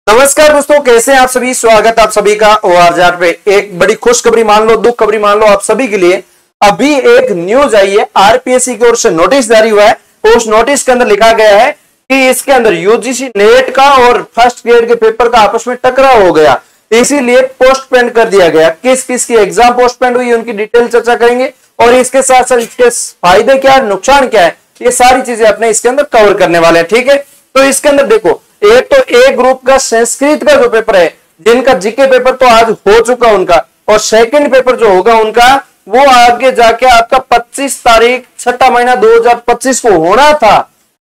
नमस्कार दोस्तों, कैसे हैं आप सभी। स्वागत आप सभी का ORJAR पे। एक बड़ी खुशखबरी मान लो, दुख खबरी मान लो आप सभी के लिए। अभी एक न्यूज आई है, आरपीएससी की ओर से नोटिस जारी हुआ है। उस नोटिस के अंदर लिखा गया है कि इसके अंदर यूजीसी नेट का और फर्स्ट ग्रेड के पेपर का आपस में टकराव हो गया, इसीलिए पोस्टपोन कर दिया गया। किस किस की एग्जाम पोस्टपोन हुई उनकी डिटेल चर्चा करेंगे और इसके साथ साथ इसके फायदे क्या है, नुकसान क्या है, ये सारी चीजें अपने इसके अंदर कवर करने वाले हैं। ठीक है, तो इसके अंदर देखो, एक तो ए ग्रुप का संस्कृत का जो पेपर है, जिनका जीके पेपर तो आज हो चुका उनका, और सेकंड पेपर जो होगा उनका वो आगे जाके आपका 25 तारीख 6 महीना 2025 को होना था,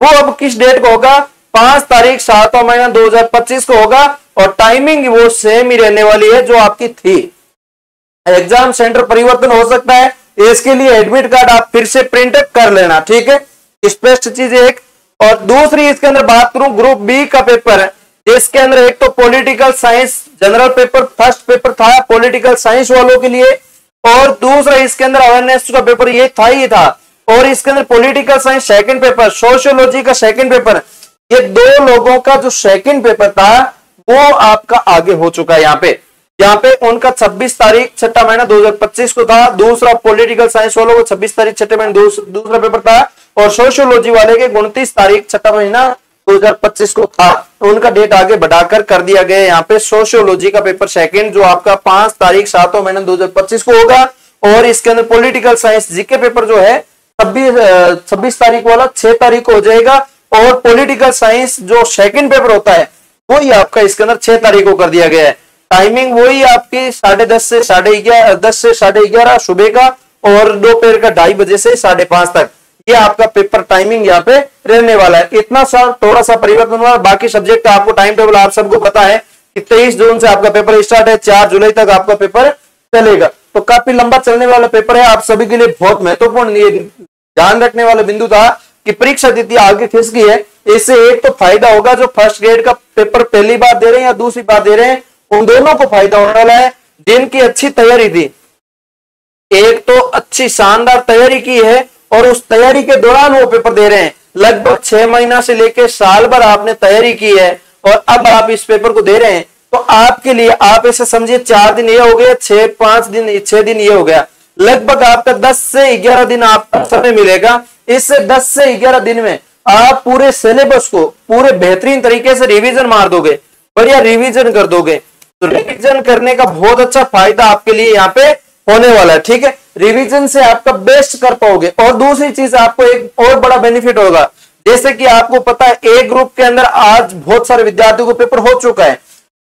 वो अब किस डेट को होगा, 5 तारीख 7 महीना 2025 को होगा। और टाइमिंग वो सेम ही रहने वाली है जो आपकी थी। एग्जाम सेंटर परिवर्तन हो सकता है, इसके लिए एडमिट कार्ड आप फिर से प्रिंट कर लेना। ठीक है, स्पष्ट चीज एक। और दूसरी इसके अंदर बात करूं, ग्रुप बी का पेपर है, जिसके अंदर एक तो political science general paper first paper था पॉलिटिकल साइंस वालों के लिए, और दूसरा इसके अंदर अवेयरनेस का पेपर ये था ही था। और इसके अंदर political science second paper, sociology का सेकंड पेपर, ये दो लोगों का जो सेकंड पेपर था वो आपका आगे हो चुका है। यहाँ पे उनका 26 तारीख 6 महीना 2025 को था। दूसरा पॉलिटिकल साइंस वालों को 26 तारीख 6 महीना दूसरा पेपर था, और सोशियोलॉजी वाले के 29 तारीख 6 महीना 2025 को था। उनका डेट आगे बढ़ाकर कर दिया गया। यहाँ पे सोशियोलॉजी का पेपर सेकंड जो आपका 5 तारीख 7 महीना 2025 को होगा, और इसके अंदर पॉलिटिकल साइंस जीके पेपर जो है 26 तारीख वाला 6 तारीख को हो जाएगा, और पॉलिटिकल साइंस जो सेकंड पेपर होता है वही आपका इसके अंदर 6 तारीख को कर दिया गया है। टाइमिंग वही आपकी 10:30 से 11:30 सुबह का, और दोपहर का 2:30 बजे से 5:30 तक ये आपका पेपर टाइमिंग यहाँ पे रहने वाला है। इतना सा थोड़ा सा परिवर्तन हुआ। बाकी सब्जेक्ट का आपको टाइम टेबल आप सबको पता है कि 23 जून से आपका पेपर स्टार्ट है, 4 जुलाई तक आपका पेपर चलेगा। तो काफी लंबा चलने वाला पेपर है, आप सभी के लिए बहुत महत्वपूर्ण ये ध्यान रखने वाला बिंदु था कि परीक्षा तिथि आगे खिसक गई है। इससे एक तो फायदा होगा, जो फर्स्ट ग्रेड का पेपर पहली बार दे रहे हैं या दूसरी बार दे रहे हैं, उन दोनों को फायदा होने वाला है। जिनकी अच्छी तैयारी थी, एक तो अच्छी शानदार तैयारी की है और उस तैयारी के दौरान वो पेपर दे रहे हैं, लगभग 6 महीना से लेकर साल भर आपने तैयारी की है और अब आप इस पेपर को दे रहे हैं, तो आपके लिए आप ऐसे समझिए 4 दिन ये हो गया, 6 दिन ये हो गया, लगभग आपका 10 से 11 दिन आपका समय मिलेगा। इससे 10 से 11 दिन में आप पूरे सिलेबस को पूरे बेहतरीन तरीके से रिवीजन मार दोगे, बढ़िया रिवीजन कर दोगे। तो रिवीजन करने का बहुत अच्छा फायदा आपके लिए यहाँ पे होने वाला है। ठीक है, रिवीजन से आपका बेस्ट कर पाओगे। और दूसरी चीज आपको एक और बड़ा बेनिफिट होगा, जैसे कि आपको पता है ए ग्रुप के अंदर आज बहुत सारे विद्यार्थियों को पेपर हो चुका है,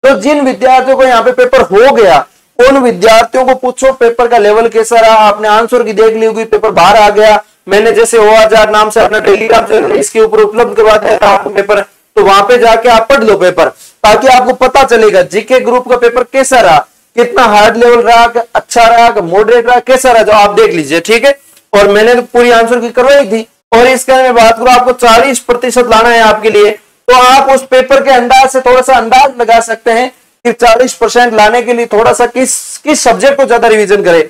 तो जिन विद्यार्थियों को यहाँ पे पेपर हो गया उन विद्यार्थियों को पूछो पेपर का लेवल कैसा रहा, आपने आंसर की देख ली होगी, पेपर बाहर आ गया, मैंने जैसे ORJAR नाम से अपना टेलीग्राम इसके ऊपर उपलब्ध करवा दिया था आपको पेपर, तो वहां पे जाके आप पढ़ लो पेपर, ताकि आपको पता चलेगा जीके ग्रुप का पेपर कैसा रहा, कितना हार्ड लेवल रहा, अच्छा रहा, मॉडरेट रहा, कैसा रहा, जो आप देख लीजिए। ठीक है, और मैंने तो पूरी आंसर की करवाई थी। और इसके मैं बात करूं, आपको 40% लाना है आपके लिए, तो आप उस पेपर के अंदाज से थोड़ा सा अंदाज लगा सकते हैं कि 40% लाने के लिए थोड़ा सा किस सब्जेक्ट को ज्यादा रिवीजन करें,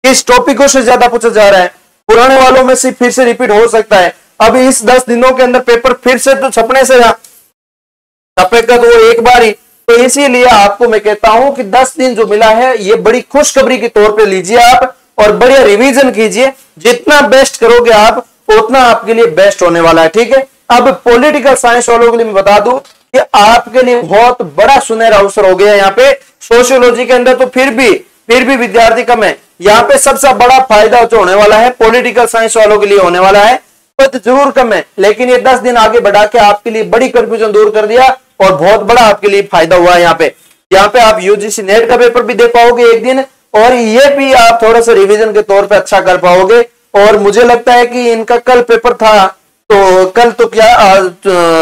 किस टॉपिकों से ज्यादा पूछा जा रहा है, पुराने वालों में से फिर से रिपीट हो सकता है। अब इस 10 दिनों के अंदर पेपर फिर से तो छपने से छपेगा तो वो एक बार ही, तो इसीलिए आपको मैं कहता हूं कि 10 दिन जो मिला है ये बड़ी खुशखबरी के तौर पे लीजिए आप, और बढ़िया रिवीजन कीजिए। जितना बेस्ट करोगे आप उतना आपके लिए बेस्ट होने वाला है। ठीक है, अब पॉलिटिकल साइंस वालों के लिए मैं बता दूं कि आपके लिए बहुत बड़ा सुनहरा अवसर हो गया। यहाँ पे सोशियोलॉजी के अंदर तो फिर भी विद्यार्थी कम है, यहाँ पे सबसे बड़ा फायदा जो होने वाला है पॉलिटिकल साइंस वालों के लिए होने वाला है। पद जरूर कम है, लेकिन ये 10 दिन आगे बढ़ा के आपके लिए बड़ी कंफ्यूजन दूर कर दिया और बहुत बड़ा आपके लिए फायदा हुआ है। यहाँ पे आप यूजीसी नेट का पेपर भी दे पाओगे एक दिन, और ये भी आप थोड़ा सा रिवीजन के तौर पे अच्छा कर पाओगे। और मुझे लगता है कि इनका कल पेपर था, तो कल तो क्या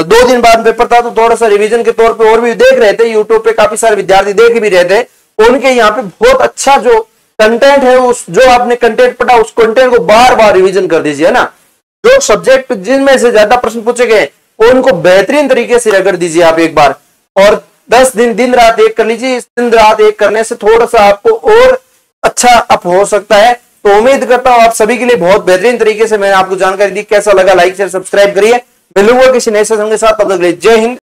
2 दिन बाद पेपर था, तो थोड़ा सा रिवीजन के तौर पे और भी देख रहे थे, यूट्यूब पे काफी सारे विद्यार्थी देख भी रहे थे, उनके यहाँ पे बहुत अच्छा जो कंटेंट है, उस जो आपने कंटेंट पढ़ा उस कंटेंट को बार बार रिवीजन कर दीजिए, है ना। जो सब्जेक्ट जिनमें से ज्यादा प्रश्न पूछे गए उनको बेहतरीन तरीके से रगड़ दीजिए आप एक बार, और 10 दिन दिन रात एक कर लीजिए। इस दिन रात एक करने से थोड़ा सा आपको और अच्छा अप हो सकता है। तो उम्मीद करता हूं आप सभी के लिए बहुत बेहतरीन तरीके से मैंने आपको जानकारी दी। कैसा लगा लाइक शेयर सब्सक्राइब करिए। मिलूंगा किसी नए सेशन के साथ, तब तक के लिए जय हिंद।